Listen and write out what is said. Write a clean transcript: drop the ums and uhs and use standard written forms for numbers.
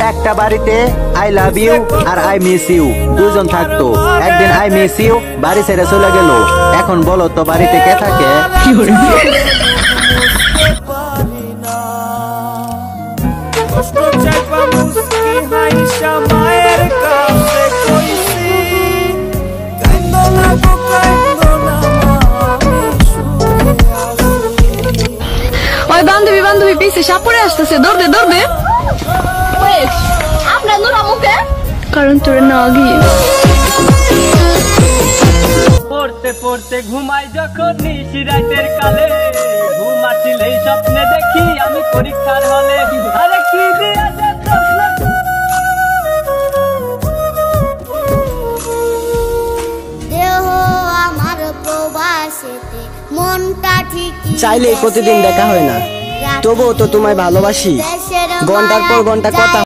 একটা বাড়িতে I love you আর আই মিস ইউ দুজন থাকতো। একদিন আই মিস ইউ বাড়ি ছেড়ে চলে গেল। এখন বলো তো বাড়িতে কে থাকে? ওই বান্ধবী বান্ধবী পিছে সাপ পড়ে আসতেছে, দৌড় দে। আপনার নোরা মুখে কারণ তোর না গিয়ে পড়তে পড়তে ঘুমাই যখন নিশি রাতের কালে, ঘুমাচ্ছিলেই স্বপ্নে দেখি আমি পরীক্ষার হলে। আরে কি দিয়া যে দেহ আমার প্রবাসেতে মনটা ঠিকই চাইলেই প্রতিদিন দেখা হয় না, তবুও তো তোমায় ভালোবাসি। ঘন্টার পর ঘন্টা কথা